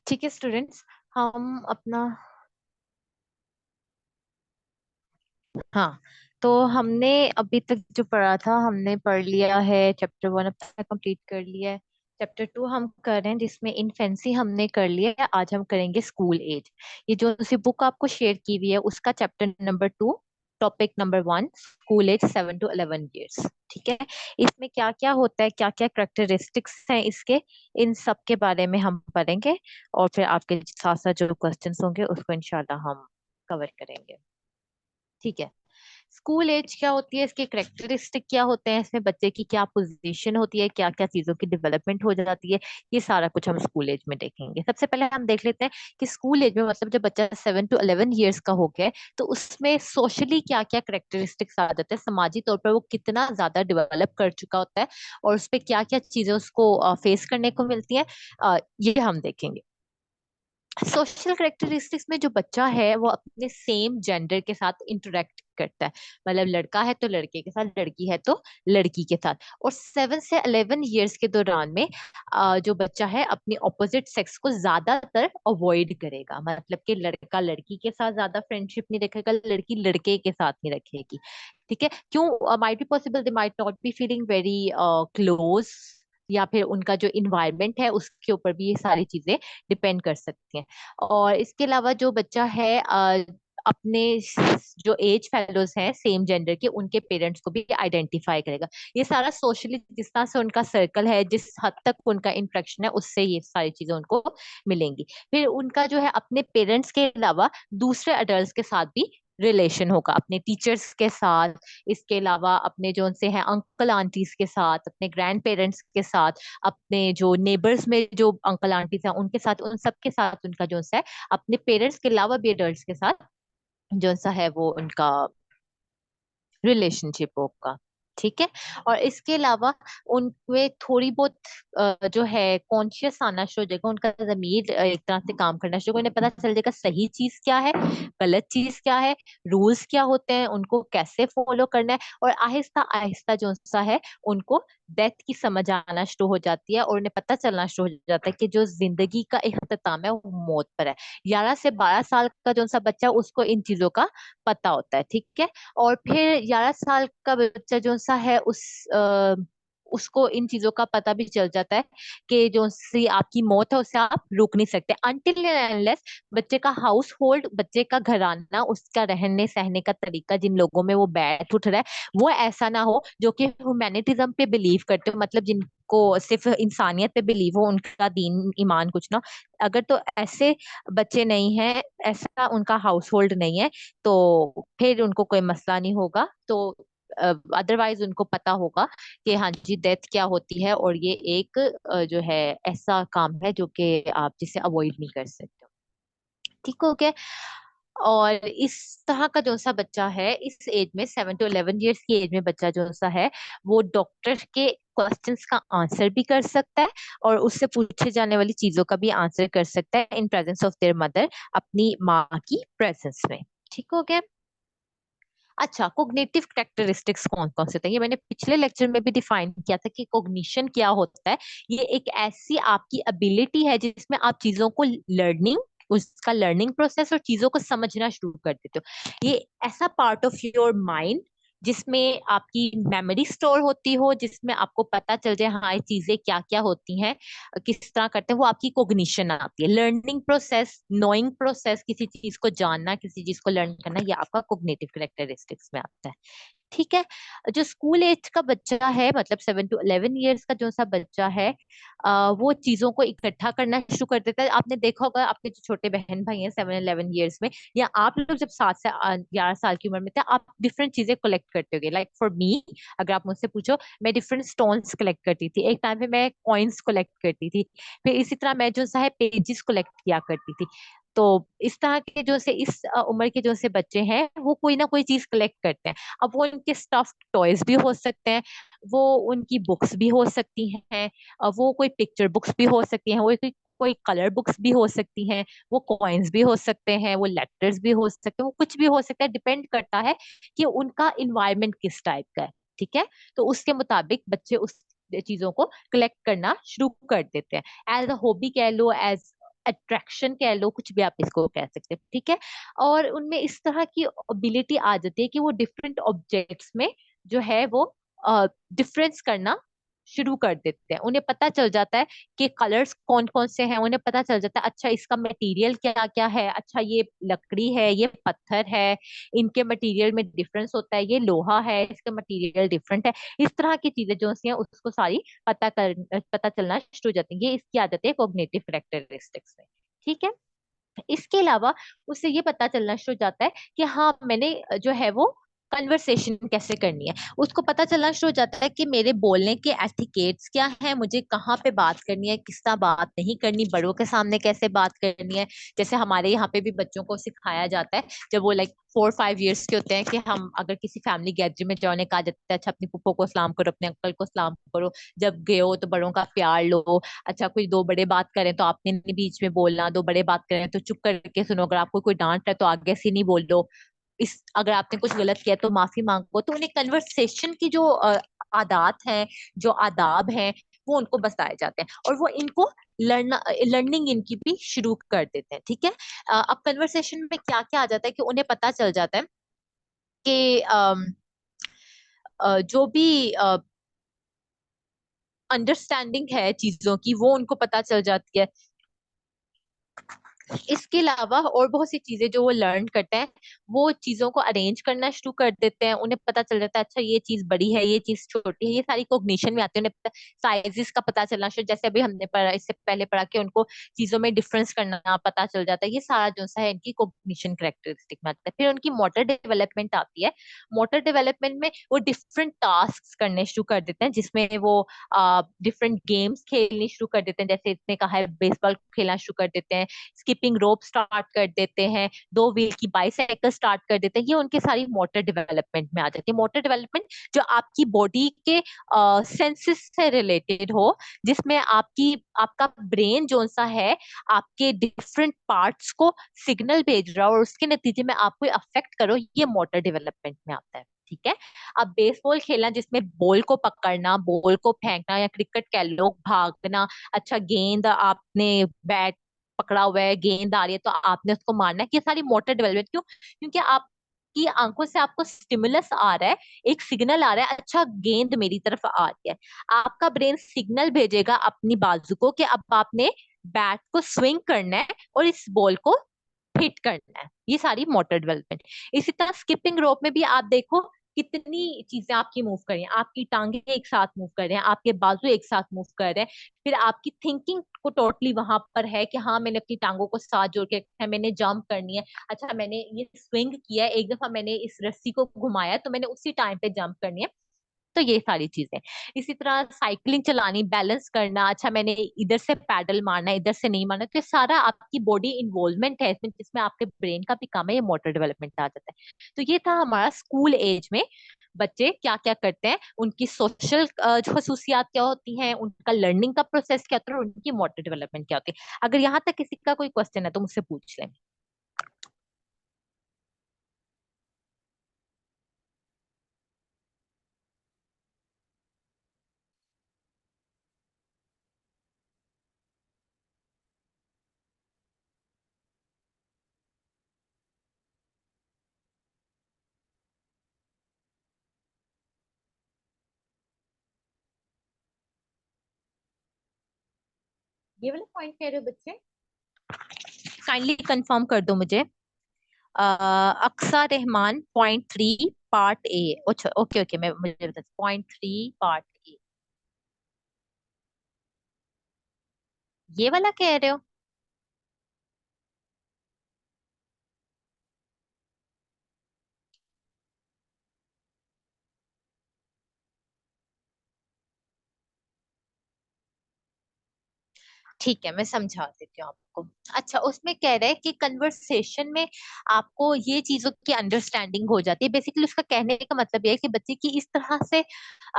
ठीक है स्टूडेंट्स। हम अपना हाँ, तो हमने अभी तक जो पढ़ा था हमने पढ़ लिया है। चैप्टर 1 अब तक कंप्लीट कर लिया है। चैप्टर 2 हम कर रहे हैं जिसमें इन्फेंसी हमने कर लिया है। आज हम करेंगे स्कूल एज। ये जो सी बुक आपको शेयर की हुई है उसका chapter number 2, topic number 1, school age 7 to 11 years। ठीक है, इसमें क्या क्या होता है, क्या क्या करेक्टरिस्टिक्स हैं इसके, इन सब के बारे में हम पढ़ेंगे। और फिर आपके साथ साथ जो क्वेश्चंस होंगे उसको इंशाल्लाह हम कवर करेंगे। ठीक है, स्कूल एज क्या होती है, इसके करेक्टरिस्टिक क्या होते हैं, इसमें बच्चे की क्या पोजीशन होती है, क्या क्या चीजों की डेवलपमेंट हो जाती है, ये सारा कुछ हम स्कूल एज में देखेंगे। सबसे पहले हम देख लेते हैं कि स्कूल एज में मतलब जब बच्चा 7 to 11 years का हो गया है तो उसमें सोशली क्या क्या करेक्टरिस्टिक्स आ जाते हैं, समाजी तौर पर वो कितना ज्यादा डेवलप कर चुका होता है और उस पर क्या क्या चीजें उसको फेस करने को मिलती है, ये हम देखेंगे। सोशल करेक्टरिस्टिक्स में जो बच्चा है वो अपने सेम जेंडर के साथ इंटरेक्ट करता है। मतलब लड़का है तो लड़के के साथ, लड़की है तो लड़की के साथ। और 7 से 11 years के दौरान में जो बच्चा है अपनी ऑपोजिट सेक्स को ज्यादातर अवॉइड करेगा। मतलब कि लड़का लड़की के साथ ज्यादा फ्रेंडशिप नहीं रखेगा, लड़की लड़के के साथ नहीं रखेगी। ठीक है, क्यों? Might be possible they might not be feeling very close, या फिर उनका जो इन्वायरमेंट है उसके ऊपर भी ये सारी चीजें डिपेंड कर सकती हैं। और इसके अलावा जो बच्चा है अपने जो एज फेलोज हैं सेम जेंडर के, उनके पेरेंट्स को भी आइडेंटिफाई करेगा। ये सारा सोशली जिस तरह से उनका सर्कल है, जिस हद तक उनका इंटरेक्शन है, उससे ये सारी चीजें उनको मिलेंगी। फिर उनका जो है अपने पेरेंट्स के अलावा दूसरे अडल्ट के साथ भी रिलेशन होगा, अपने टीचर्स के साथ, इसके अलावा अपने जो उनसे हैं अंकल आंटीज के साथ, अपने ग्रैंड पेरेंट्स के साथ, अपने जो नेबर्स में जो अंकल आंटीज हैं उनके साथ, उन सबके साथ उनका जो है अपने पेरेंट्स के अलावा भी एडल्ट्स के साथ जो सा है वो उनका रिलेशनशिप होगा। ठीक है, और इसके अलावा उनमें थोड़ी बहुत जो है कॉन्शियस आना शुरू हो जाएगा, उनका जमीर एक तरह से काम करना शुरू, उन्हें पता चल जाएगा सही चीज क्या है, गलत चीज क्या है, रूल्स क्या होते हैं, उनको कैसे फॉलो करना है। और आहिस्ता आहिस्ता जो सा है उनको डेथ की समझ आना शुरू हो जाती है और उन्हें पता चलना शुरू हो जाता है कि जो जिंदगी का इख्तिताम है वो मौत पर है। 11 से 12 साल का जो सा बच्चा उसको इन चीजों का पता होता है। ठीक है, और फिर 11 साल का बच्चा जो सा है उसको इन चीजों का पता भी चल जाता है कि जो सी आपकी मौत है उससे आप रोक नहीं सकते, अनटिल अनलेस बच्चे का हाउस होल्ड, बच्चे का घराना, उसका रहने सहने का तरीका, जिन लोगों में वो बैठ उठ रहा है वो ऐसा ना हो जो कि ह्यूमैनिटिज्म पे बिलीव करते हो, मतलब जिनको सिर्फ इंसानियत पे बिलीव हो, उनका दीन ईमान कुछ ना। अगर तो ऐसे बच्चे नहीं है, ऐसा उनका हाउस होल्ड नहीं है, तो फिर उनको कोई मसला नहीं होगा। तो अदरवाइज उनको पता होगा कि हाँ जी डेथ क्या होती है, और ये एक जो है ऐसा काम है जो कि आप जिसे अवॉइड नहीं कर सकते हो। ठीक हो गया। और इस तरह का जो सा बच्चा है इस एज में, 7 to 11 years की एज में बच्चा जो सा है वो डॉक्टर के क्वेश्चंस का आंसर भी कर सकता है और उससे पूछे जाने वाली चीजों का भी आंसर कर सकता है in presence of their mother, अपनी माँ की प्रेजेंस में। ठीक हो गया। अच्छा, कोग्निटिव कैरेक्टरिस्टिक्स कौन कौन से थे, ये मैंने पिछले लेक्चर में भी डिफाइन किया था कि कोग्निशन क्या होता है। ये एक ऐसी आपकी एबिलिटी है जिसमें आप चीजों को लर्निंग, उसका लर्निंग प्रोसेस और चीजों को समझना शुरू कर देते हो। ये ऐसा पार्ट ऑफ योर माइंड जिसमें आपकी मेमोरी स्टोर होती हो, जिसमें आपको पता चल जाए हाँ ये चीजें क्या क्या होती हैं, किस तरह करते हैं, वो आपकी कोग्निशन आती है। लर्निंग प्रोसेस, नोइंग प्रोसेस, किसी चीज को जानना, किसी चीज को लर्न करना, ये आपका कोग्निटिव करेक्टरिस्टिक्स में आता है। ठीक है, जो स्कूल एज का बच्चा है मतलब 7 to 11 years का जो सा बच्चा है वो चीजों को इकट्ठा करना शुरू कर देता है। आपने देखा होगा अपने जो छोटे बहन भाई हैं 7 11 years में, या आप लोग जब 7 से 11 साल की उम्र में थे, आप डिफरेंट चीजें कलेक्ट करते होगे। लाइक फॉर मी, अगर आप मुझसे पूछो, मैं डिफरेंट स्टोन्स कलेक्ट करती थी, एक टाइम पे मैं कॉइन्स कलेक्ट करती थी, फिर इसी तरह मैं जो सा है पेजेस कलेक्ट किया करती थी। तो इस तरह के जो से इस उम्र के जो से बच्चे हैं वो कोई ना कोई चीज कलेक्ट करते हैं। अब वो उनके स्टफ टॉयज भी हो सकते हैं, वो उनकी बुक्स भी हो सकती हैं, वो कोई पिक्चर बुक्स भी हो सकती हैं, वो कोई कोई कलर बुक्स भी हो सकती हैं, वो कॉइन्स भी हो सकते हैं, वो लेटर्स भी हो सकते हैं, वो कुछ भी हो सकता है, डिपेंड करता है कि उनका इन्वायरमेंट किस टाइप का है। ठीक है, तो उसके मुताबिक बच्चे उस चीजों को कलेक्ट करना शुरू कर देते हैं, एज अ हॉबी कह लो, अट्रैक्शन कह लो, कुछ भी आप इसको कह सकते हैं, ठीक है। और उनमें इस तरह की एबिलिटी आ जाती है कि वो डिफरेंट ऑब्जेक्ट्स में जो है वो डिफरेंस करना शुरू कर देते हैं। उन्हें पता चल जाता है कि कलर्स कौन कौन से हैं, उन्हें पता चल जाता है अच्छा इसका मटेरियल क्या क्या है, अच्छा ये लकड़ी है, ये पत्थर है, इनके मटेरियल में डिफरेंस होता है, ये लोहा है, इसका मटेरियल डिफरेंट है। इस तरह की चीजें जो होती हैं उसको सारी पता चलना शुरू हो जाती है। ये इसकी आदत है कॉग्निटिव कैरेक्टरिस्टिक्स में, ठीक है। इसके अलावा उससे ये पता चलना शुरू हो जाता है कि हाँ मैंने जो है वो कन्वर्सेशन कैसे करनी है। उसको पता चलना शुरू हो जाता है कि मेरे बोलने के एथिकेट्स क्या है, मुझे कहाँ पे बात करनी है, किस तरह बात नहीं करनी, बड़ों के सामने कैसे बात करनी है। जैसे हमारे यहाँ पे भी बच्चों को सिखाया जाता है जब वो लाइक 4-5 इयर्स के होते हैं कि हम अगर किसी फैमिली गैदरिंग में जाने कहा जाता है अच्छा अपनी पुप्पो को सलाम करो, अपने अंकल को सलाम करो, जब गए हो तो बड़ों का प्यार लो। अच्छा कोई दो बड़े बात करें तो आपने नहीं बीच में बोलना, दो बड़े बात करें तो चुप करके सुनो, अगर आपको कोई डांट रहा है तो आगे से नहीं बोल दो, इस अगर आपने कुछ गलत किया तो माफी मांगो। तो उन्हें कन्वर्सेशन की जो आदात है, जो आदाब है, वो उनको बताए जाते हैं और वो इनको लर्निंग इनकी भी शुरू कर देते हैं, ठीक है। अब कन्वर्सेशन में क्या क्या आ जाता है कि उन्हें पता चल जाता है कि जो भी अंडरस्टैंडिंग है चीजों की वो उनको पता चल जाती है। इसके अलावा और बहुत सी चीजें जो वो लर्न करते हैं, वो चीजों को अरेंज करना शुरू कर देते हैं। उन्हें पता चल जाता है अच्छा ये चीज बड़ी है, ये चीज छोटी है, ये सारी कॉग्निशन में आती है। उन्हें साइजेस का पता चलना शुरू, जैसे अभी हमने पढ़ा, इससे पहले पढ़ा कि उनको चीजों में डिफरेंस करना पता चल जाता है। ये सारा जो सा है इनकी कॉग्निशन कैरेक्टरिस्टिक में आता है। फिर उनकी मोटर डेवलपमेंट आती है। मोटर डेवलपमेंट में वो डिफरेंट टास्क करने शुरू कर देते हैं जिसमें वो डिफरेंट गेम्स खेलनी शुरू कर देते हैं। जैसे इसने कहा है बेसबॉल खेलना शुरू कर देते हैं, स्किपिंग रोप स्टार्ट कर देते हैं, दो व्हील की बाइसाइकिल स्टार्ट कर देते हैं। ये उनके सारी मोटर डेवलपमेंट में आ जाती है। मोटर डेवलपमेंट जो आपकी बॉडी के सेंसेस से रिलेटेड हो, जिसमें आपकी आपका ब्रेन जो सा है आपके डिफरेंट पार्ट्स को सिग्नल भेज रहा हो और उसके नतीजे में आपको अफेक्ट करो, ये मोटर डेवलपमेंट में आता है, ठीक है। अब बेसबॉल खेलना जिसमें बॉल को पकड़ना, बॉल को फेंकना, या क्रिकेट कह लो भागना, अच्छा गेंद आपने बैट पकड़ा हुआ है, गेंद आ रही है तो आपने उसको मारना है, ये सारी मोटर डेवलपमेंट। क्यों? क्योंकि आप की आंखों से आपको स्टिमुलस आ रहा है, एक सिग्नल आ रहा है अच्छा गेंद मेरी तरफ आ रही है। आपका ब्रेन सिग्नल भेजेगा अपनी बाजू को कि अब आपने बैट को स्विंग करना है और इस बॉल को हिट करना है। ये सारी मोटर डेवलपमेंट। इसी तरह स्किपिंग रोप में भी आप देखो कितनी चीजें आपकी मूव कर रही हैं, आपकी टांगे एक साथ मूव कर रहे हैं, आपके बाजू एक साथ मूव कर रहे हैं। फिर आपकी थिंकिंग को टोटली वहां पर है कि हाँ मैंने अपनी टांगों को साथ जोड़ के रखा है, मैंने जंप करनी है, अच्छा मैंने ये स्विंग किया है, एक दफा मैंने इस रस्सी को घुमाया तो मैंने उसी टाइम पे जंप करनी है। तो ये सारी चीजें। इसी तरह साइकिलिंग चलानी, बैलेंस करना, अच्छा मैंने इधर से पैडल मारना है, इधर से नहीं मारना, तो ये सारा आपकी बॉडी इन्वॉल्वमेंट है इसमें, जिसमें आपके ब्रेन का भी काम है, ये मोटर डेवलपमेंट आ जाता है। तो ये था हमारा स्कूल एज में बच्चे क्या क्या करते हैं, उनकी सोशल जो खसूसियात क्या होती हैं, उनका लर्निंग का प्रोसेस क्या होता है और उनकी मोटर डेवलपमेंट क्या होती है। अगर यहाँ तक किसी का कोई क्वेश्चन है तो मुझसे पूछ लें। ये वाला पॉइंट कह रहे हो बच्चे? काइंडली कंफर्म कर दो मुझे। Aksa Rahman .3 part A. अच्छा ओके ओके, मैं मुझे बता .3 पार्ट ए, ये वाला कह रहे हो? ठीक है मैं समझा देती हूँ आपको। अच्छा उसमें कह रहे हैं कि कन्वर्सेशन में आपको ये चीजों की अंडरस्टैंडिंग हो जाती है। बेसिकली उसका कहने का मतलब ये है कि बच्चे की इस तरह से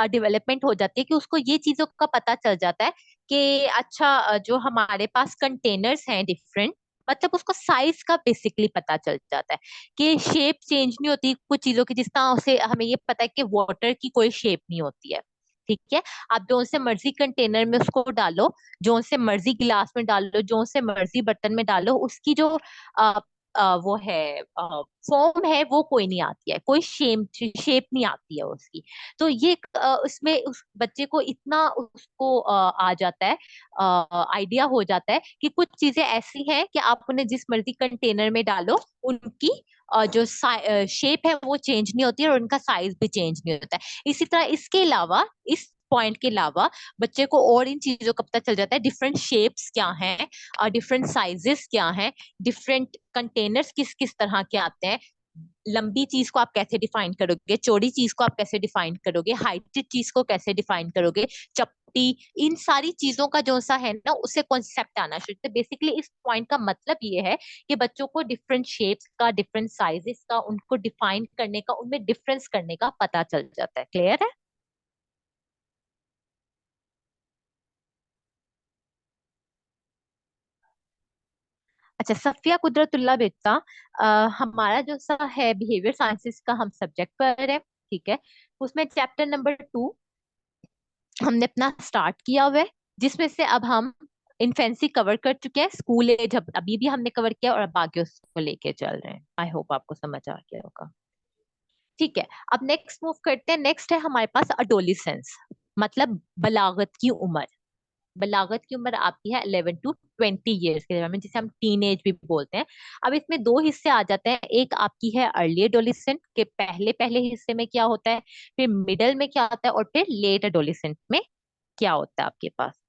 डेवलपमेंट हो जाती है कि उसको ये चीजों का पता चल जाता है कि अच्छा जो हमारे पास कंटेनर्स हैं डिफरेंट, मतलब उसको साइज का बेसिकली पता चल जाता है कि शेप चेंज नहीं होती कुछ चीजों की, जिस तरह से हमें ये पता है कि वाटर की कोई शेप नहीं होती है, ठीक है। आप जो से मर्जी कंटेनर में उसको डालो, जो से मर्जी गिलास में डालो, जो से मर्जी बर्तन में डालो, उसकी जो वो है फॉर्म है वो कोई नहीं आती है, कोई शेप नहीं आती है उसकी। तो ये उसमें उस बच्चे को इतना उसको आ जाता है, आइडिया हो जाता है कि कुछ चीजें ऐसी हैं कि आप उन्हें जिस मर्जी कंटेनर में डालो, उनकी जो शेप है वो चेंज नहीं होती है, और उनका साइज भी चेंज नहीं होता है। इसी तरह इसके अलावा, इस पॉइंट के अलावा बच्चे को और इन चीजों का पता चल जाता है, डिफरेंट शेप्स क्या हैं और डिफरेंट साइजेस क्या हैं, डिफरेंट कंटेनर्स किस किस तरह के आते हैं, लंबी चीज को आप कैसे डिफाइन करोगे, चौड़ी चीज को आप कैसे डिफाइन करोगे, हाइटेड चीज को कैसे डिफाइन करोगे, चपटी, इन सारी चीजों का जो सा है ना, उससे कॉन्सेप्ट आना शुरू। तो बेसिकली इस पॉइंट का मतलब ये है कि बच्चों को डिफरेंट शेप्स का, डिफरेंट साइजेस का, उनको डिफाइन करने का, उनमें डिफरेंस करने का पता चल जाता है। क्लियर है? अच्छा, सफिया कुदरतुल्लाह बेटा, हमारा जो सा है बिहेवियर साइंसेस का हम सब्जेक्ट कर रहे हैं, ठीक है। उसमें चैप्टर नंबर 2 हमने अपना स्टार्ट किया हुआ है, जिसमें से अब हम इन्फेंसी कवर कर चुके हैं, स्कूल एज अभी भी हमने कवर किया, और अब आगे उसको लेके चल रहे हैं। आई होप आपको समझ आ गया होगा। ठीक है, अब नेक्स्ट मूव करते हैं। नेक्स्ट है हमारे पास अडोलिसेंस, मतलब बलागत की उम्र। बलागत की उम्र आपकी है 11 to 20 ईयर्स के दरमियान में, जिसे हम टीन एज भी बोलते हैं। अब इसमें दो हिस्से आ जाते हैं, एक आपकी है अर्ली एडोलिसेंट के पहले पहले हिस्से में क्या होता है, फिर मिडल में क्या होता है, और फिर लेट एडोलिसेंट में क्या होता है आपके पास।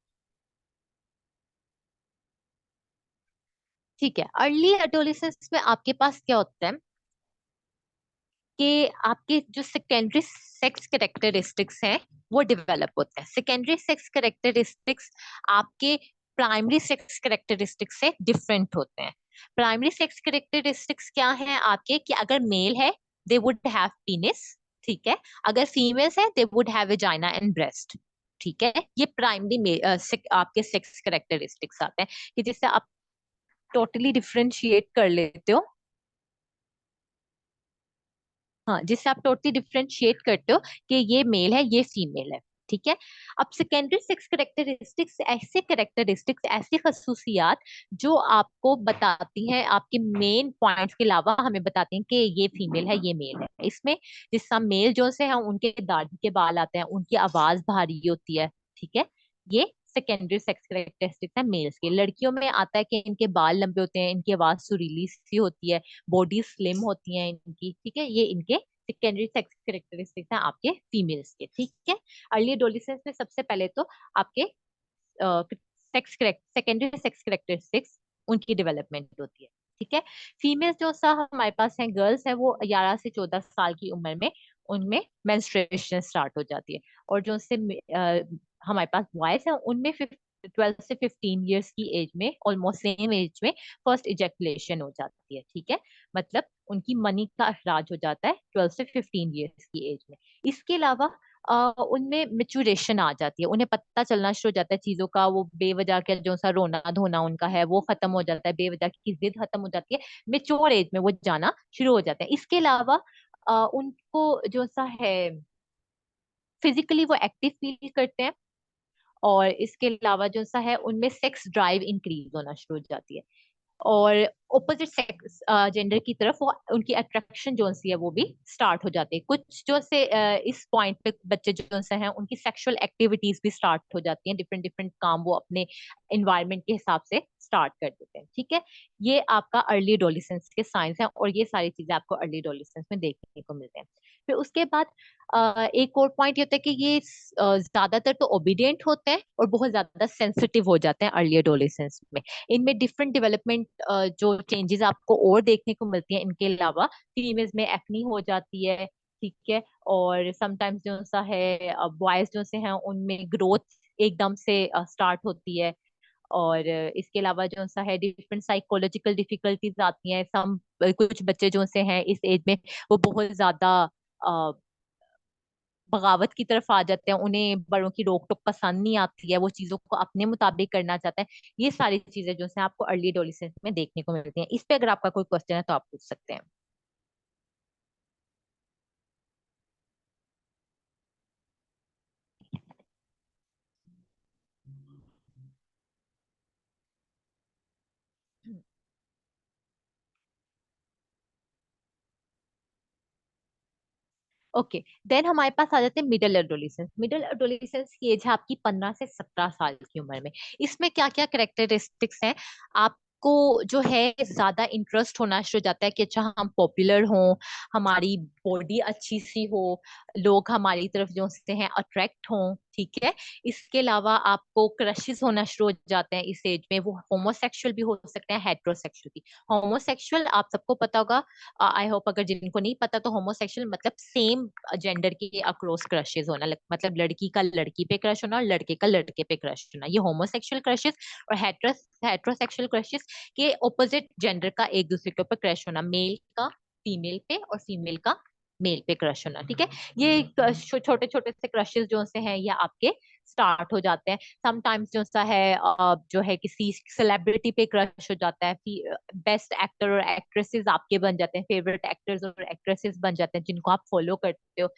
ठीक है, अर्ली एडोलिसेंस में आपके पास क्या होता है कि आपके जो सेकेंडरी सेक्स कैरेक्टरिस्टिक्स हैं वो डेवलप होते हैं। सेकेंडरी सेक्स कैरेक्टरिस्टिक्स आपके प्राइमरी सेक्स कैरेक्टरिस्टिक्स से डिफरेंट होते हैं। प्राइमरी सेक्स कैरेक्टरिस्टिक्स क्या हैं आपके, कि अगर मेल है दे वुड हैव पीनिस, ठीक है। अगर फीमेल्स है they would have vagina and breast, ठीक है। ये प्राइमरी आपके सेक्स कैरेक्टरिस्टिक्स आते हैं, कि जिससे आप टोटली डिफरेंशिएट कर लेते हो। हाँ, जिससे आप टोटली डिफरेंशिएट करते हो कि ये मेल है, ये फीमेल है, ठीक है। अब सेकेंडरी सेक्स कैरेक्टरिस्टिक्स ऐसे कैरेक्टरिस्टिक्स, ऐसी खसूसियात जो आपको बताती हैं, आपके मेन पॉइंट्स के अलावा हमें बताती हैं कि ये फीमेल है, ये मेल है। इसमें जिस तरह मेल जो से हैं उनके दाढ़ी के बाल आते हैं, उनकी आवाज भारी होती है, ठीक है। ये सेकेंडरी सेक्स कैरेक्टरिस्टिक्स है मेल्स के। लड़कियों में आता है कि इनके बाल लंबे होते हैं, इनकी आवाज सुरीली सी होती है, बॉडी स्लिम होती है इनकी, ठीक है। ये इनके सेकेंडरी सेक्स कैरेक्टरिस्टिक्स हैं आपके फीमेल्स के, ठीक है। अर्ली एडोलेसेंस में सबसे पहले तो आपके सेक्स सेकेंडरी सेक्स कैरेक्टरिस्टिक्स, उनकी डेवलपमेंट होती है, ठीक है। फीमेल्स जो सा हमारे पास हैं, गर्ल्स हैं, वो 11 से 14 साल की उम्र में उनमें मेंस्ट्रुएशन स्टार्ट हो जाती है। और जो से हमारे पास बॉयज हैं, उनमें 12 से 15 ईयर्स की एज में, ऑलमोस्ट सेम एज में फर्स्ट इजेकुलेशन हो जाती है, ठीक है। मतलब उनकी मनी का अखराज हो जाता है 12 से 15 ईयर्स की एज में। इसके अलावा उनमें मेचुरेशन आ जाती है, उन्हें पता चलना शुरू हो जाता है चीजों का, वो बेवजह के जो सा रोना धोना उनका है वो खत्म हो जाता है, बेवजह की जिद खत्म हो जाती है, मेच्योर एज में वो जाना शुरू हो जाते हैं। इसके अलावा उनको जो सा है फिजिकली वो एक्टिव फील करते हैं, और इसके अलावा जो सा है उनमें सेक्स ड्राइव इंक्रीज होना शुरू हो जाती है, और ऑपोजिट सेक्स जेंडर की तरफ वो उनकी अट्रैक्शन जो सी है वो भी स्टार्ट हो जाती है। कुछ जो से इस पॉइंट पे बच्चे जो से हैं उनकी सेक्सुअल एक्टिविटीज भी स्टार्ट हो जाती हैं, डिफरेंट डिफरेंट काम वो अपने एनवायरनमेंट के हिसाब से स्टार्ट कर देते हैं, ठीक है। ये आपका अर्ली एडोलेसेंस के साइंस है, और ये सारी चीजें आपको अर्ली एडोलेसेंस में देखने को मिलते हैं। फिर उसके बाद एक और पॉइंट ये होता है कि ये ज्यादातर तो ओबीडियंट होते हैं और बहुत ज्यादा सेंसिटिव हो जाते हैं अर्ली एडोलेसेंस में। इनमें डिफरेंट डेवलपमेंट जो चेंजेस आपको और देखने को मिलती हैं, इनके अलावा फीमेल्स में एक्नी हो जाती है, ठीक है। और समटाइम्स जो सा है बॉयज जो से हैं उनमें ग्रोथ एकदम से स्टार्ट होती है। और इसके अलावा जो सा है डिफरेंट साइकोलॉजिकल डिफिकल्टीज आती हैं। सम कुछ बच्चे जो से हैं इस एज में वो बहुत ज्यादा बगावत की तरफ आ जाते हैं, उन्हें बड़ों की रोक टोक पसंद नहीं आती है, वो चीजों को अपने मुताबिक करना चाहते हैं। ये सारी चीजें जो है आपको अर्ली एडोलेसेंस में देखने को मिलती हैं। इस पे अगर आपका कोई क्वेश्चन है तो आप पूछ सकते हैं। ओके, देन हमारे पास आ जाते हैं मिडिल एडोलेसेंस। मिडिल एडोलेसेंस की एज है आपकी 15 से 17 साल की उम्र में। इसमें क्या क्या करेक्टरिस्टिक्स हैं? आपको जो है ज्यादा इंटरेस्ट होना शुरू हो जाता है कि अच्छा हम पॉपुलर हों, हमारी बॉडी अच्छी सी हो, लोग हमारी तरफ जो से हैं अट्रैक्ट हों, ठीक है। इसके अलावा आपको क्रशेस होना शुरू हो जाते हैं इस एज में। वो होमोसेक्सुअल भी हो सकते हैं, हेट्रोसेक्सुअल भी। होमोसेक्सुअल आप सबको पता होगा, आई होप अगर जिनको नहीं पता, तो होमोसेक्सुअल मतलब सेम जेंडर के अक्रॉस क्रशेस होना, मतलब लड़की का लड़की पे क्रश होना और लड़के का लड़के पे क्रश होना, ये होमोसेक्सुअल क्रशेस। और हेट्रोसेक्सुअल क्रशेस के ऑपोजिट जेंडर का एक दूसरे के ऊपर क्रश होना, मेल का फीमेल पे और फीमेल का मेल पे क्रश होना, ठीक है। ये छोटे छोटे से क्रशेस जो से हैं ये आपके स्टार्ट हो जाते हैं। समटाइम्स जो सा है जो है किसी सेलिब्रिटी पे क्रश हो जाता है, बेस्ट एक्टर और एक्ट्रेसेस आपके बन जाते हैं, फेवरेट एक्टर्स और एक्ट्रेसेस बन जाते हैं जिनको आप फॉलो करते हो।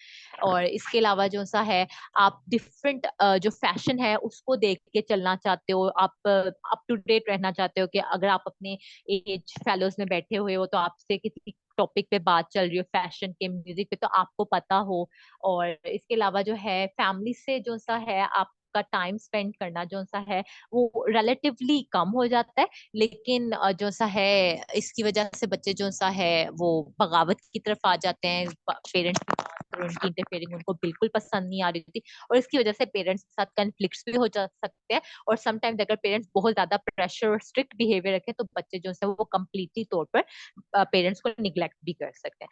और इसके अलावा जो सा है आप डिफरेंट जो फैशन है उसको देख के चलना चाहते हो, आप अप टू डेट रहना चाहते हो कि अगर आप अपने एज फेलोज में बैठे हुए हो तो आपसे किसी टॉपिक पे बात चल रही हो, फैशन के म्यूजिक पे, तो आपको पता हो। और इसके अलावा जो है फैमिली से जो सा है आपका टाइम स्पेंड करना जो सा है वो रिलेटिवली कम हो जाता है। लेकिन जो सा है इसकी वजह से बच्चे जो सा है वो बगावत की तरफ आ जाते हैं। पेरेंट्स की बात और उनकी इंटरफेयरिंग उनको बिल्कुल पसंद नहीं आ रही थी, और इसकी वजह से पेरेंट्स के साथ कन्फ्लिक्ट्स भी हो जा सकते हैं। और समटाइम्स अगर पेरेंट्स बहुत ज्यादा प्रेशर और स्ट्रिक्ट बिहेवियर रखें तो बच्चे जो है वो कम्प्लीटली तौर पर पेरेंट्स को निग्लेक्ट भी कर सकते हैं।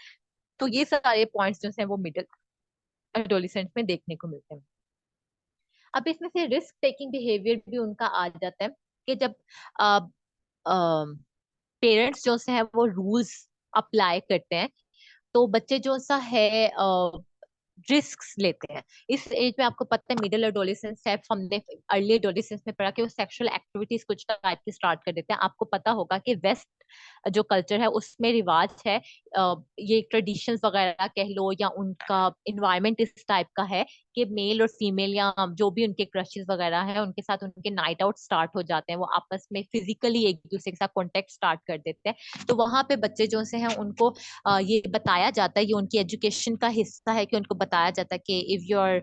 तो ये सारे पॉइंट्स जो है वो मिडिल एडोलिसेंट में देखने को मिलते हैं। अब इसमें से रिस्क टेकिंग बिहेवियर भी उनका आ जाता है कि जब पेरेंट्स जो से है वो रूल्स अप्लाई करते हैं तो बच्चे जो सा है रिस्क लेते हैं। इस एज में आपको पता है मिडिल एडोलेसेंस है, हमने अर्ली एडोलेसेंस में पढ़ा कि वो सेक्सुअल एक्टिविटीज कुछ टाइप की स्टार्ट कर देते हैं। आपको पता होगा कि वेस्ट जो कल्चर है उसमें रिवाज है, ये ट्रेडिशंस वगैरह कह लो या उनका इन्वायरमेंट इस टाइप का है कि मेल और फीमेल या जो भी उनके क्रशेस वगैरह हैं उनके साथ उनके नाइट आउट स्टार्ट हो जाते हैं, वो आपस में फिजिकली एक दूसरे के साथ कॉन्टेक्ट स्टार्ट कर देते हैं। तो वहां पे बच्चे जो से हैं उनको ये बताया जाता है, ये उनकी एजुकेशन का हिस्सा है कि उनको बताया जाता है कि if you are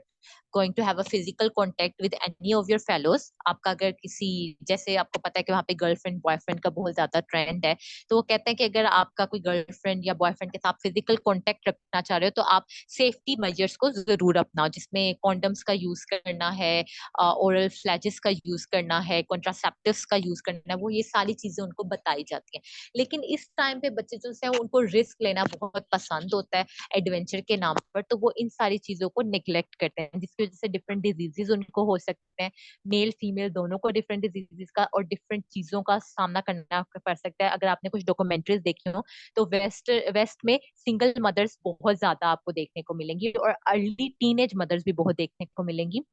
going to have a physical contact with any of your fellows, आपका अगर किसी, जैसे आपको पता है कि वहाँ पे गर्लफ्रेंड बॉयफ्रेंड का बहुत ज्यादा ट्रेंड है, तो वो कहते हैं कि अगर आपका कोई गर्लफ्रेंड या बॉयफ्रेंड के साथ फिजिकल कॉन्टेक्ट रखना चाह रहे हो तो आप सेफ्टी मेजर्स को जरूर अपनाओ, जिसमें कॉन्डम्स का यूज करना है, ओरल फ्लैजेस का यूज करना है, कॉन्ट्रासेप्टिव्स का यूज करना है, वो ये सारी चीजें उनको बताई जाती हैं। लेकिन इस टाइम पे बच्चे जो है उनको रिस्क लेना बहुत पसंद होता है एडवेंचर के नाम पर, तो वो इन सारी चीजों को निग्लेक्ट करते हैं जिसकी वजह से डिफरेंट डिजीजेस उनको हो सकते हैं। मेल फीमेल दोनों को डिफरेंट डिजीजेस का और डिफरेंट चीजों का सामना करना पड़ सकता है। अगर आपने कुछ डॉक्यूमेंट्रीज देखी हो तो वेस्ट में सिंगल मदर्स बहुत ज्यादा आपको देखने को मिलेंगी और अर्ली टीनेज मदर्स भी बहुत देखने को मिलेंगी।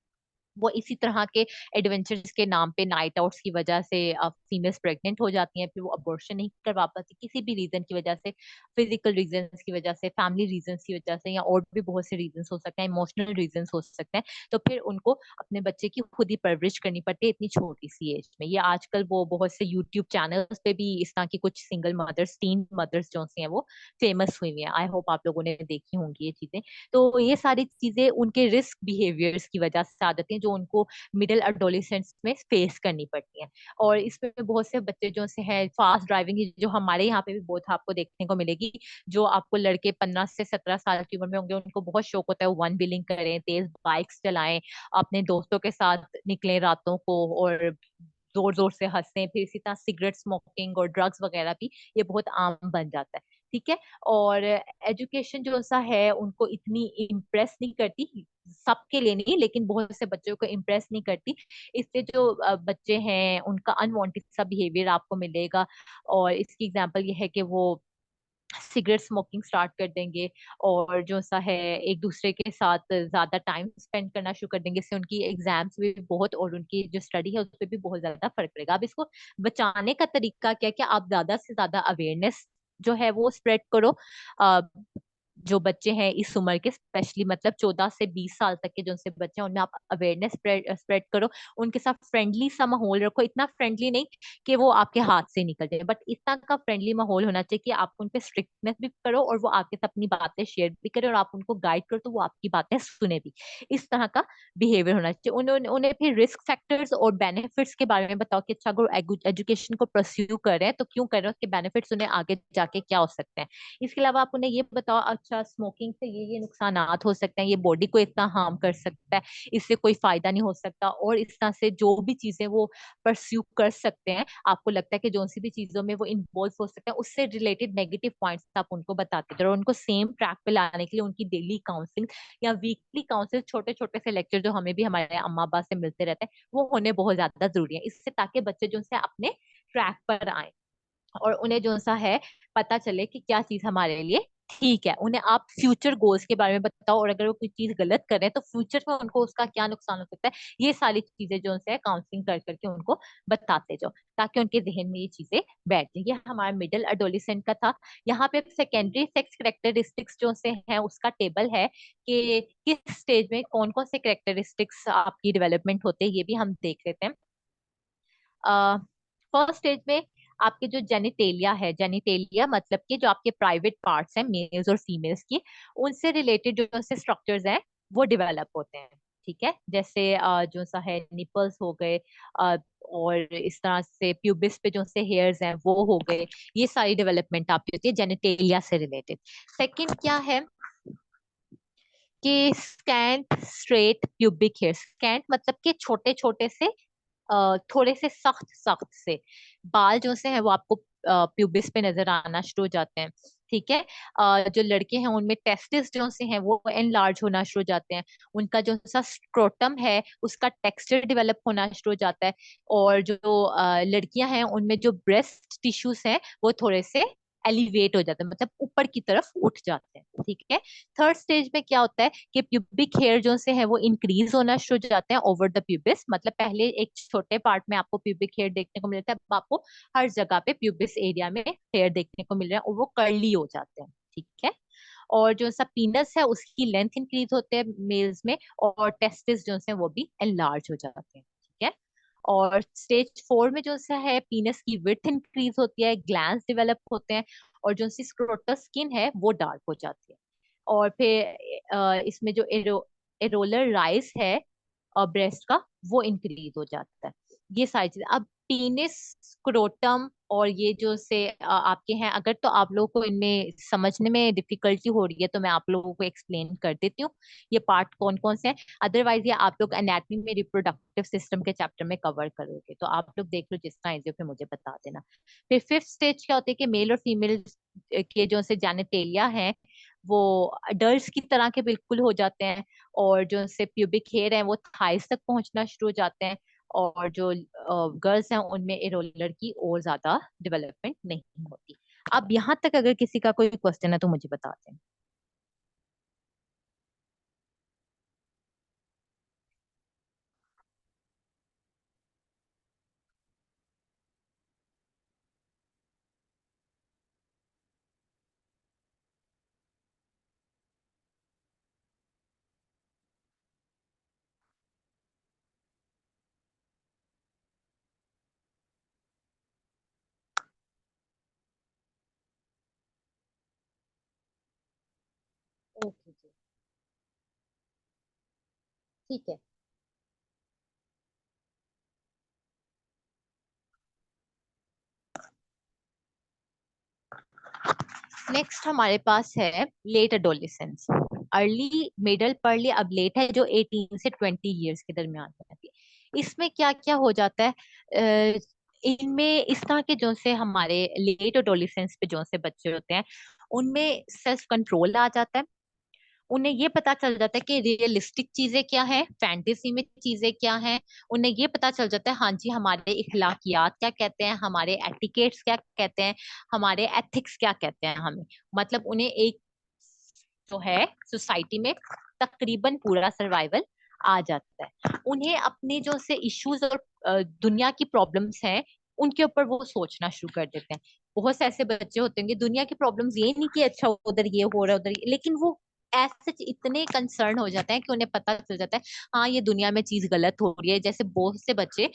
वो इसी तरह के एडवेंचर्स के नाम पे नाइट आउट्स की वजह से फीमेल्स प्रेग्नेंट हो जाती हैं, फिर वो अबॉर्शन नहीं करवा पाती किसी भी रीजन की वजह से, फिजिकल रीजंस की वजह से, फैमिली रीजंस की वजह से, या और भी बहुत से रीजंस हो सकते हैं, इमोशनल रीजंस हो सकते हैं। तो फिर उनको अपने बच्चे की खुद ही परवरिश करनी पड़ती है इतनी छोटी सी एज में। ये आजकल वो बहुत से यूट्यूब चैनल्स पे भी इस तरह की कुछ सिंगल मदर्स, टीन मदर्स जो सी हैं वो फेमस हुई हैं। आई होप आप लोगों ने देखी होंगी ये चीजें। तो ये सारी चीजें उनके रिस्क बिहेवियर्स की वजह से आ जाती हैं जो उनको मिडिल एडोलेसेंस में फेस करनी पड़ती हैं। और इसमें बहुत से बच्चे जो से हैं फास्ट ड्राइविंग, जो हमारे यहाँ पे भी बहुत आपको देखने को मिलेगी, जो आपको लड़के 15 से 17 साल की उम्र में होंगे उनको बहुत शौक होता है वो वन व्हीलिंग करें, तेज बाइक्स चलाएं, अपने दोस्तों के साथ निकलें रातों को और जोर जोर से हंसें। फिर इसी तरह सिगरेट स्मोकिंग और ड्रग्स वगैरह भी ये बहुत आम बन जाता है, ठीक है। और एजुकेशन जो सा है उनको इतनी इम्प्रेस नहीं करती, सबके लिए नहीं लेकिन बहुत से बच्चों को इम्प्रेस नहीं करती। इससे जो बच्चे हैं उनका अनवांटेड सा बिहेवियर आपको मिलेगा। और इसकी एग्जांपल ये है कि वो सिगरेट स्मोकिंग स्टार्ट कर देंगे और जो सा है एक दूसरे के साथ ज्यादा टाइम स्पेंड करना शुरू कर देंगे। इससे उनकी एग्जाम्स भी बहुत और उनकी जो स्टडी है उस पर भी बहुत ज्यादा फर्क पड़ेगा। अब इसको बचाने का तरीका क्या है कि आप ज्यादा से ज्यादा अवेयरनेस जो है वो स्प्रेड करो। जो बच्चे हैं इस उम्र के, स्पेशली मतलब 14 से 20 साल तक के जो उनसे बच्चे हैं, उनमें आप अवेयरनेस स्प्रेड करो। उनके साथ फ्रेंडली सा माहौल रखो, इतना फ्रेंडली नहीं कि वो आपके हाथ से निकल जाए, बट इतना का फ्रेंडली माहौल होना चाहिए कि आप उन पे स्ट्रिक्टनेस भी करो और वो आपके साथ अपनी बातें शेयर भी करें, और आप उनको गाइड करो तो वो आपकी बातें सुने भी। इस तरह का बिहेवियर होना चाहिए। उन्हें फिर रिस्क फैक्टर्स और बेनिफिट्स के बारे में बताओ कि अच्छा, अगर एजुकेशन को परस्यू कर रहे हैं तो क्यों कर रहे हैं, उसके बेनिफिट्स उन्हें आगे जाके क्या हो सकते हैं। इसके अलावा आप उन्हें ये बताओ, अच्छा स्मोकिंग से ये नुकसानात हो सकते हैं, ये बॉडी को इतना हार्म कर सकता है, इससे कोई फायदा नहीं हो सकता, और इस तरह से जो भी चीजें वो परस्यू कर सकते हैं, आपको लगता है कि जो सी भी चीजों में वो इन्वॉल्व हो सकते हैं, उससे रिलेटेड नेगेटिव पॉइंट्स आप उनको बताते रहो। उनको सेम ट्रैक पे लाने के लिए उनकी डेली काउंसलिंग या वीकली काउंसिल, छोटे छोटे से लेक्चर जो हमें भी हमारे अम्मा अब्बा से मिलते रहते हैं, वो होने बहुत ज्यादा जरूरी है, इससे ताकि बच्चे जो से अपने ट्रैक पर आए और उन्हें जो सा है पता चले कि क्या चीज हमारे लिए ठीक है। उन्हें आप फ्यूचर गोल्स के बारे में बताओ, और अगर वो कोई चीज गलत करें तो फ्यूचर में उनको उसका क्या नुकसान हो सकता है, ये सारी चीजें जो है काउंसलिंग कर करके उनको बताते जाओ, ताकि उनके जहन में ये चीजें बैठ जाए। ये हमारा मिडिल एडोलिसेंट का था। यहाँ पे सेकेंडरी सेक्स करेक्टरिस्टिक्स जो से है उसका टेबल है कि किस स्टेज में कौन कौन से करेक्टरिस्टिक्स आपकी डेवलपमेंट होते हैं, ये भी हम देख लेते हैं। फर्स्ट स्टेज में आपके जो जेनिटेलिया है, जेनिटेलिया मतलब कि जो आपके प्राइवेट पार्ट्स हैं मेल्स और फीमेल्स की, उनसे रिलेटेड जो से स्ट्रक्चर्स हैं वो डेवलप होते हैं। ठीक है, जैसे जो सा है निपल्स हो गए, और इस तरह से प्यूबिस पे जो से हेयर्स हैं वो हो गए, ये सारी डेवलपमेंट आपकी होती है जेनिटेलिया से रिलेटेड। सेकंड क्या है कि scant straight pubic hair. Scant मतलब कि छोटे छोटे से थोड़े से सख्त सख्त से बाल जो से है वो आपको प्यूबिस पे नजर आना शुरू हो जाते हैं। ठीक है, जो लड़के हैं उनमें टेस्टिस जो से हैं वो एनलार्ज होना शुरू हो जाते हैं। उनका जो सा स्क्रोटम है उसका टेक्सचर डेवलप होना शुरू हो जाता है। और जो लड़कियां हैं उनमें जो ब्रेस्ट टिश्यूज हैं वो थोड़े से एलिवेट हो जाते हैं, मतलब ऊपर की तरफ उठ जाते हैं। ठीक है, थर्ड स्टेज में क्या होता है कि प्यूबिक हेयर जो से है वो इंक्रीज होना शुरू हो जाते हैं ओवर द प्यूबिस। मतलब पहले एक छोटे पार्ट में आपको प्यूबिक हेयर देखने को मिलता है, अब आपको हर जगह पे प्यूबिस एरिया में हेयर देखने को मिल रहा है और वो कर्ली हो जाते हैं। ठीक है, और जो सा पीनस है उसकी लेंथ इंक्रीज होते हैं मेल्स में, और टेस्टिस जो है वो भी एनलार्ज हो जाते हैं। ठीक है, और स्टेज 4 में जो सा है पीनस की विड्थ इंक्रीज होती है, ग्लैंड्स डेवलप होते हैं, और जो सी स्क्रोटस स्किन है वो डार्क हो जाती है। और फिर इसमें जो एरोलर राइज है ब्रेस्ट का वो इंक्रीज हो जाता है। ये सारी चीजें अब पीनिस, स्क्रोटम और ये जो से आपके हैं, अगर तो आप लोगों को इनमें समझने में डिफिकल्टी हो रही है तो मैं आप लोगों को एक्सप्लेन कर देती हूँ ये पार्ट कौन कौन से हैं। अदरवाइज ये आप लोग एनाटमी में रिप्रोडक्टिव सिस्टम के चैप्टर में कवर करोगे, तो आप लोग देख लो जितना इजी हो, फिर मुझे बता देना। फिर फिफ्थ स्टेज क्या होती है कि मेल और फीमेल के जो से जेनिटेलिया है वो अडल्ट की तरह के बिल्कुल हो जाते हैं, और जो से प्यूबिक हेयर है वो थाइस तक पहुंचना शुरू हो जाते हैं, और जो गर्ल्स हैं उनमें इरोलर की और ज्यादा डेवलपमेंट नहीं होती। अब यहाँ तक अगर किसी का कोई क्वेश्चन है तो मुझे बता दें। ओके जी, ठीक है। नेक्स्ट हमारे पास है लेट एडोलिसेंस। अर्ली, मिडल, पर्ली, अब लेट है जो 18 से 20 ईयर्स के दरमियान में आती है। इसमें क्या क्या हो जाता है, इनमें इस तरह के जो से हमारे लेट एडोलिसेंस पे जो से बच्चे होते हैं उनमें सेल्फ कंट्रोल आ जाता है। उन्हें ये पता चल जाता है कि रियलिस्टिक चीजें क्या है, फैंटेसी में चीजें क्या हैं। उन्हें ये पता चल जाता है हाँ जी हमारे इखलाकियात क्या कहते हैं, हमारे एटिकेट्स क्या कहते हैं, हमारे एथिक्स क्या कहते हैं हमें। मतलब उन्हें एक जो है सोसाइटी में तकरीबन पूरा सर्वाइवल आ जाता है। उन्हें अपने जो से इश्यूज और दुनिया की प्रॉब्लम्स हैं उनके ऊपर वो सोचना शुरू कर देते हैं। बहुत से ऐसे बच्चे होते हैं, दुनिया की प्रॉब्लम्स ये नहीं कि अच्छा उधर ये हो रहा है उधर लेकिन वो ऐसे इतने कंसर्न हो जाते हैं कि उन्हें पता चल जाता है हाँ ये दुनिया में चीज गलत हो रही है। जैसे बहुत से बच्चे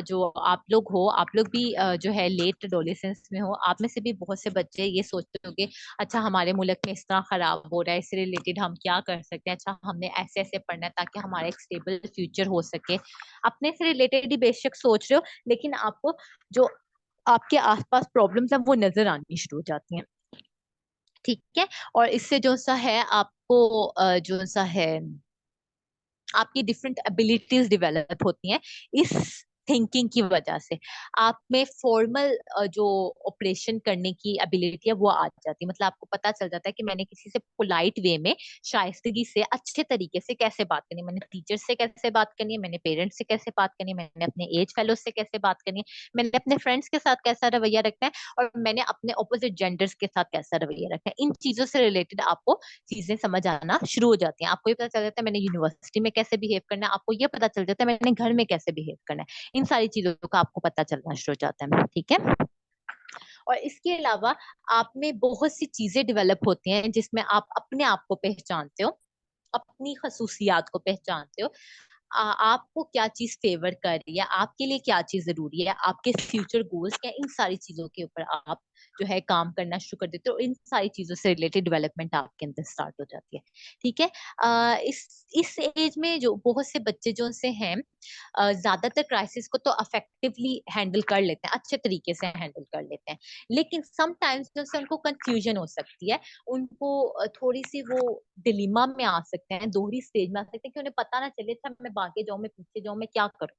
जो आप लोग हो, आप लोग भी जो है लेट एडोलेसेंस में हो, आप में से भी बहुत से बच्चे ये सोचते होंगे अच्छा हमारे मुल्क में इस तरह खराब हो रहा है, इससे रिलेटेड हम क्या कर सकते हैं, अच्छा हमने ऐसे ऐसे पढ़ना है ताकि हमारा एक स्टेबल फ्यूचर हो सके। अपने से रिलेटेड ही बेशक सोच रहे हो, लेकिन आपको जो आपके आसपास प्रॉब्लम्स है वो नजर आनी शुरू हो जाती हैं। ठीक है। और इससे जो सा है आपको जो सा है आपकी डिफरेंट एबिलिटीज डेवलप होती हैं इस थिंकिंग की वजह से। आप में फॉर्मल जो ऑपरेशन करने की एबिलिटी है वो आ जाती है। मतलब आपको पता चल जाता है कि मैंने किसी से पोलाइट वे में शाइस्तगी से अच्छे तरीके से कैसे बात करनी है, मैंने टीचर से कैसे बात करनी है, मैंने पेरेंट्स से कैसे बात करनी है, मैंने अपने एज फेलो से कैसे बात करनी है, मैंने अपने फ्रेंड्स के साथ कैसा रवैया रखना है, और मैंने अपने ऑपोजिट जेंडर्स के साथ कैसा रवैया रखना है। इन चीजों से रिलेटेड आपको चीजें समझ आना शुरू हो जाती हैं। आपको ये पता चल जाता है मैंने यूनिवर्सिटी में कैसे बिहेव करना है, आपको ये पता चल जाता है मैंने घर में कैसे बिहेव करना है। इन सारी चीजों का आपको पता चलना शुरू हो जाता है। ठीक है। और इसके अलावा आप में बहुत सी चीजें डेवलप होती हैं जिसमें आप अपने आप को पहचानते हो, अपनी खसूसियात को पहचानते हो। आपको क्या चीज फेवर कर रही है, आपके लिए क्या चीज जरूरी है, आपके फ्यूचर गोल्स क्या, इन सारी चीजों के ऊपर आप जो है काम करना शुरू कर देते हो। इन सारी चीजों से रिलेटेड डेवलपमेंट आपके अंदर स्टार्ट हो जाती है। ठीक है। इस एज में जो बहुत से बच्चे जो से हैं ज्यादातर क्राइसिस को तो अफेक्टिवली हैंडल कर लेते हैं, अच्छे तरीके से हैंडल कर लेते हैं, लेकिन समटाइम्स जो से उनको कंफ्यूजन हो सकती है, उनको थोड़ी सी वो डिलीमा में आ सकते हैं, दोहरी स्टेज में आ सकते हैं कि उन्हें पता ना चले था मैं आगे जाऊं मैं पीछे जाऊं मैं क्या करूं।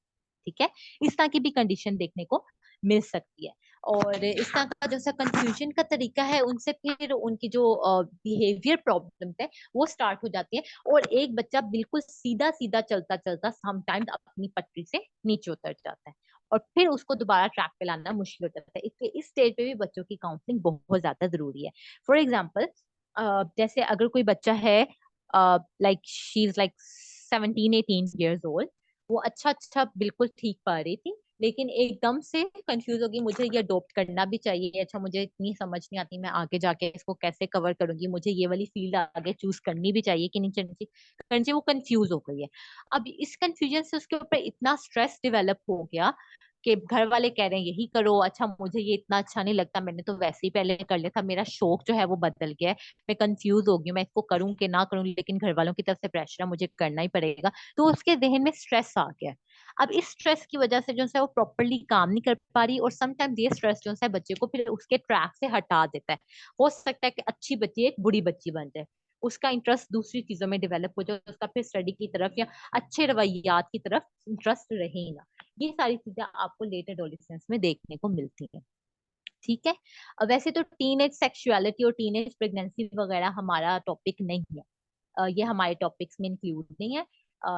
ठीक है। इस तरह की भी कंडीशन देखने को मिल सकती है। और इस तरह का जो सा कंफ्यूजन का तरीका है उनसे फिर उनकी जो बिहेवियर प्रॉब्लम है वो स्टार्ट हो जाती है, और एक बच्चा बिल्कुल सीधा सीधा चलता चलता समटाइम्स अपनी पटरी से नीचे उतर जाता है, और फिर उसको दोबारा ट्रैक पे लाना मुश्किल हो जाता है। इसलिए इस स्टेज पे भी बच्चों की काउंसलिंग बहुत ज्यादा जरूरी है। फॉर एग्जाम्पल जैसे अगर कोई बच्चा है like she is like 17-18 years old, वो अच्छा अच्छा बिल्कुल ठीक पा रही थी, लेकिन एकदम से कंफ्यूज होगी मुझे ये अडॉप्ट करना भी चाहिए, अच्छा मुझे इतनी समझ नहीं आती मैं आगे जाके इसको कैसे कवर करूंगी, मुझे ये वाली फील्ड आगे चूज करनी भी चाहिए कि नहीं करनी चाहिए, वो कंफ्यूज हो गई है। अब इस कंफ्यूजन से उसके ऊपर इतना स्ट्रेस डेवलप हो गया कि घर वाले कह रहे हैं यही करो, अच्छा मुझे ये इतना अच्छा नहीं लगता, मैंने तो वैसे ही पहले कर लिया था, मेरा शौक जो है वो बदल गया है, मैं कंफ्यूज हो गई हूँ, मैं इसको करूँ कि ना करूँ, लेकिन घर वालों की तरफ से प्रेशर है मुझे करना ही पड़ेगा। तो उसके जहन में स्ट्रेस आ गया। अब इस स्ट्रेस की वजह से जो है वो प्रॉपरली काम नहीं कर पा रही, और समटाइम्स ये स्ट्रेस जो है बच्चे को फिर उसके ट्रैक से हटा देता है। हो सकता है कि अच्छी बच्ची एक बुरी बच्ची बन जाए, उसका इंटरेस्ट दूसरी चीजों में डेवलप हो जाए, उसका फिर स्टडी की तरफ या अच्छे रवैयात की तरफ इंटरेस्ट रहे ही ना। ये सारी चीजें आपको लेट एडोलेसेंस में देखने को मिलती हैं। ठीक है। वैसे तो टीनेज सेक्सुअलिटी और टीनेज प्रेगनेंसी वगैरह हमारा टॉपिक नहीं है, ये हमारे टॉपिक्स में इंक्लूड नहीं है,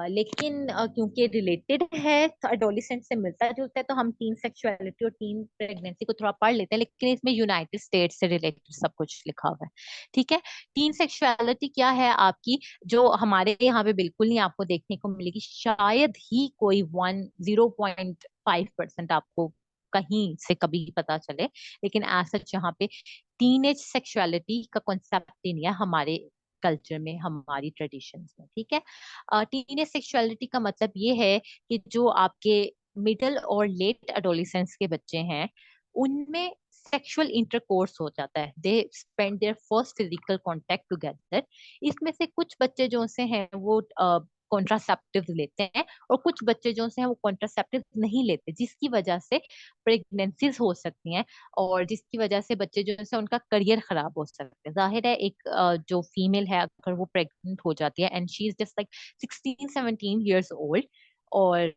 लेकिन क्योंकि रिलेटेड है एडोलिसेंट से मिलता जुलता है, तो हम टीन सेक्सुअलिटी और टीन प्रेगनेंसी को थोड़ा पढ़ लेते हैं, लेकिन इसमें यूनाइटेड स्टेट्स से रिलेटेड सब कुछ लिखा हुआ है। ठीक है। टीन सेक्सुअलिटी क्या है आपकी, जो हमारे यहाँ पे बिल्कुल नहीं आपको देखने को मिलेगी, शायद ही कोई 0.5% आपको कहीं से कभी पता चले, लेकिन ऐसा सच यहाँ पे टीनेज सेक्सुअलिटी का कॉन्सेप्ट ही नहीं है हमारे कल्चर में, हमारी ट्रेडिशंस में। ठीक है। टीनेज सेक्सुअलिटी का मतलब ये है कि जो आपके मिडिल और लेट एडोलेसेंस के बच्चे हैं उनमें सेक्सुअल इंटरकोर्स हो जाता है, they spend their first physical contact together. इसमें से कुछ बच्चे जो से हैं वो कॉन्ट्रासेप्टिव लेते हैं, और कुछ बच्चे जो से हैं वो कॉन्ट्रासेप्टिव नहीं लेते, जिसकी वजह से प्रेगनेंसीज हो सकती हैं, और जिसकी वजह से बच्चे जो है उनका करियर खराब हो सकता है। जाहिर है एक जो फीमेल है अगर वो प्रेग्नेंट हो जाती है and she is just like 16-17 years old, और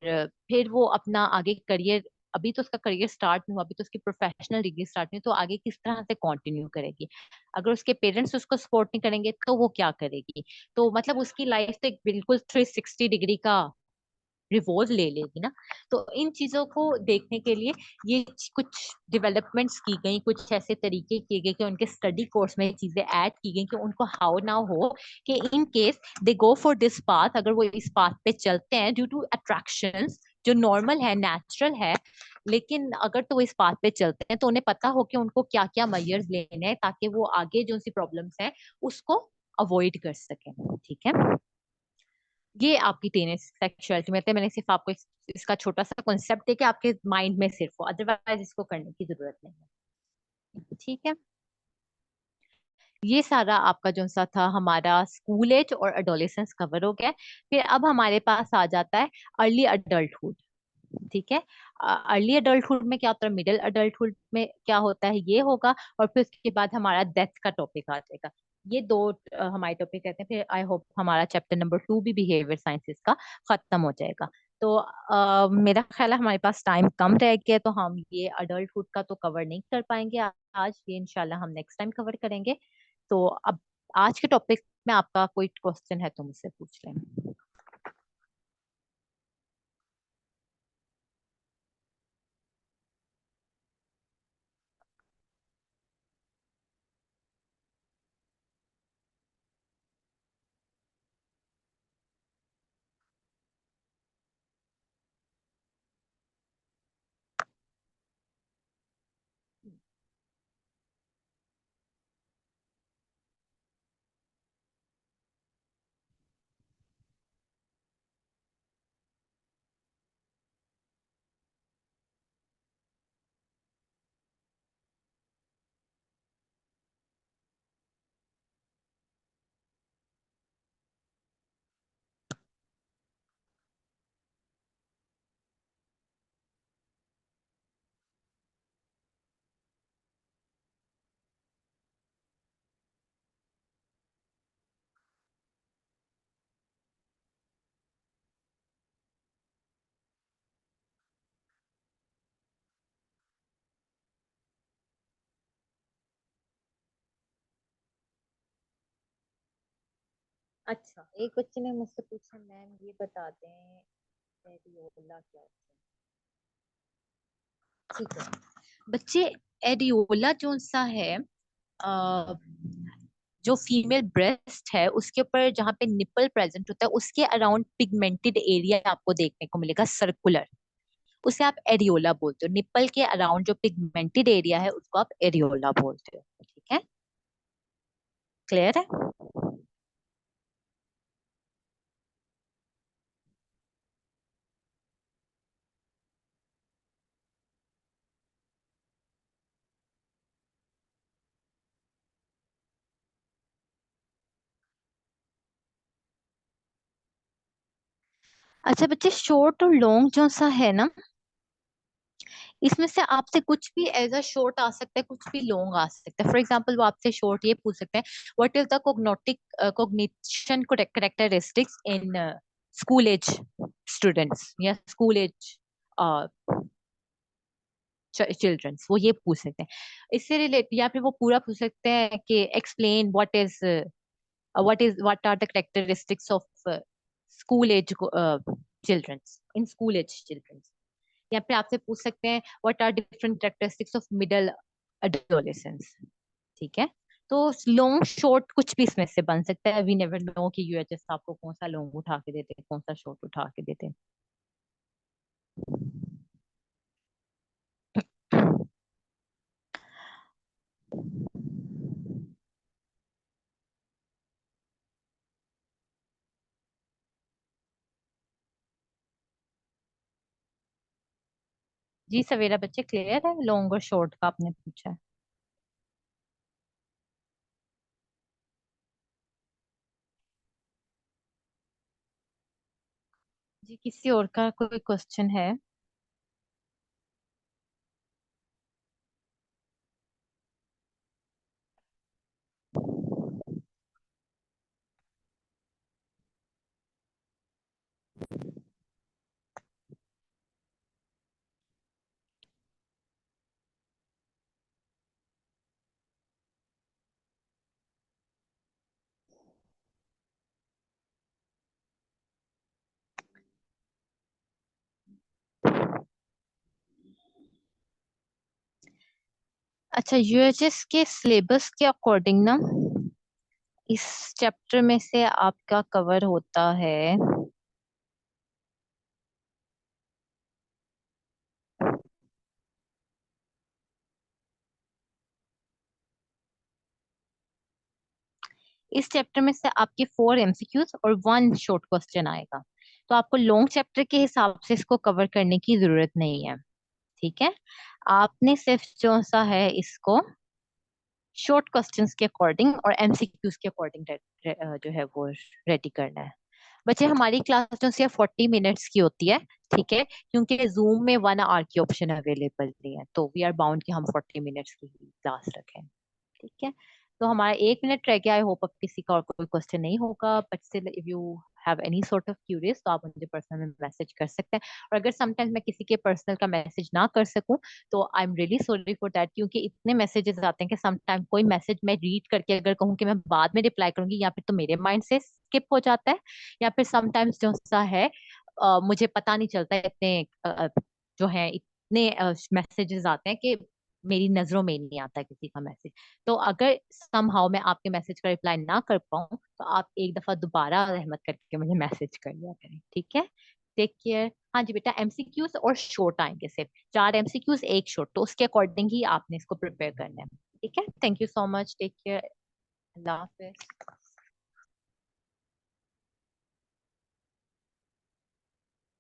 फिर वो अपना आगे करियर, अभी तो उसका करियर स्टार्ट नहीं हुआ, अभी तो उसकी प्रोफेशनल डिग्री स्टार्ट नहीं, तो आगे किस तरह से कंटिन्यू करेगी, अगर उसके पेरेंट्स उसको सपोर्ट नहीं करेंगे तो वो क्या करेगी। तो मतलब उसकी लाइफ तो एक बिल्कुल 360 डिग्री का रिवॉल्व ले लेगी ना। तो इन चीजों को देखने के लिए ये कुछ डेवलपमेंट्स की गई, कुछ ऐसे तरीके किए गए कि उनके स्टडी कोर्स में चीजें ऐड की गई कि उनको हाउ ना हो कि in case they go for this path, अगर वो इस पाथ पे चलते हैं ड्यू टू अट्रैक्शंस जो नॉर्मल है नेचुरल है, लेकिन अगर तो वो इस बात पे चलते हैं तो उन्हें पता हो कि उनको क्या क्या मेजर्स लेने हैं ताकि वो आगे जो सी प्रॉब्लम्स हैं उसको अवॉइड कर सकें। ठीक है, ये आपकी टीनेज सेक्सुअलिटी में थे। मैंने सिर्फ आपको इसका छोटा सा कॉन्सेप्ट है कि आपके माइंड में सिर्फ हो, अदरवाइज इसको करने की जरूरत नहीं है। ठीक है, ये सारा आपका जो सा था हमारा स्कूल एज और एडोलेसेंस कवर हो गया। फिर अब हमारे पास आ जाता है अर्ली अडल्टहुड। ठीक है, अर्ली अडल्टहुड में क्या होता है, मिडिल अडल्टहुड में क्या होता है, ये होगा। और फिर उसके बाद हमारा डेथ का टॉपिक आ जाएगा। ये दो हमारे टॉपिक रहते हैं। फिर आई होप हमारा चैप्टर नंबर 2 भी बिहेवियर साइंसेस का खत्म हो जाएगा। तो मेरा ख्याल है हमारे पास टाइम कम रह गया, तो हम ये अडल्टहुड का तो कवर नहीं कर पाएंगे आज। ये इंशाल्लाह हम नेक्स्ट टाइम कवर करेंगे। तो अब आज के टॉपिक में आपका कोई क्वेश्चन है तो मुझसे पूछ लें। अच्छा, एक बच्चे ने मुझसे पूछा, मैम ये बता दें एडियोला क्या होता है। ठीक है बच्चे, एडियोला जो सा है, अ, जो फीमेल ब्रेस्ट है उसके ऊपर जहाँ पे निपल प्रेजेंट होता है उसके अराउंड पिगमेंटेड एरिया आपको देखने को मिलेगा, सर्कुलर। उसे आप एरियोला बोलते हो। निपल के अराउंड जो पिगमेंटेड एरिया है उसको आप एरियोला बोलते हो। ठीक है, क्लियर है। अच्छा बच्चे, शॉर्ट और लॉन्ग जो सा है ना, इसमें से आपसे कुछ भी एज अ शॉर्ट आ सकता है, कुछ भी लॉन्ग आ सकता है। फॉर एग्जाम्पल वो आपसे शॉर्ट ये पूछ सकते हैं, what is the cognitive cognition characteristics in school age students या स्कूल एज चिल्ड्रंस, वो ये पूछ सकते हैं। इससे रिलेट या फिर वो पूरा पूछ सकते हैं कि explain what are the characteristics of school age childrens in school age childrens. या फिर आपसे पूछ सकते हैं what are different characteristics of middle adolescence. ठीक है, तो लॉन्ग शॉर्ट कुछ भी इसमें से बन सकता है। वी नेवर नो कि यूएचएस आपको कौन सा लॉन्ग उठा के देते हैं, कौन सा शॉर्ट उठा के देते हैं। जी सवेरा बच्चे, क्लियर है लॉन्ग और शॉर्ट का आपने पूछा है। जी किसी और का कोई क्वेश्चन है। अच्छा, यूएचएस के सिलेबस के अकॉर्डिंग ना, इस चैप्टर में से आपका कवर होता है इस चैप्टर में से आपके 4 MCQs और 1 शॉर्ट क्वेश्चन आएगा। तो आपको लॉन्ग चैप्टर के हिसाब से इसको कवर करने की जरूरत नहीं है। ठीक है, आपने सिर्फ जो सा है इसको शॉर्ट क्वेश्चंस के अकॉर्डिंग और MCQs के अकॉर्डिंग जो है वो रेडी करना है। बच्चे हमारी क्लास जो है 40 मिनट्स की होती है। ठीक है, क्योंकि जूम में 1 आवर की ऑप्शन अवेलेबल नहीं है, तो वी आर बाउंड कि हम 40 मिनट्स की क्लास रखें। ठीक है, तो हमारा 1 मिनट रह गया। आई होप अब किसी का और कोई क्वेश्चन नहीं होगा, but still if you have any sort of curious तो आप मुझे पर्सनल में मैसेज कर सकते हैं। और अगर समटाइम्स मैं किसी के पर्सनल का मैसेज ना कर सकूं तो I am really sorry for that, क्योंकि इतने मैसेजेस आते हैं कि समटाइम कोई मैसेज मैं रीड करके अगर कहूँ कि मैं बाद में रिप्लाई करूंगी, या फिर तो मेरे माइंड से स्किप हो जाता है, या फिर समटाइम्स जो सा है मुझे पता नहीं चलता है। इतने जो है इतने मैसेजेस आते हैं कि मेरी नजरों में नहीं आता किसी का मैसेज। तो अगर समहाउ मैं आपके मैसेज का रिप्लाई ना कर पाऊँ तो आप एक दफा दोबारा रहमत करके मुझे मैसेज कर लिया करें। ठीक है, टेक केयर। हाँ जी बेटा, MCQs और शॉर्ट आएंगे, सिर्फ 4 MCQs 1 शॉर्ट, तो उसके अकॉर्डिंग ही आपने इसको प्रिपेयर करना है। ठीक है, thank you so much, take care, अल्लाह हाफिज।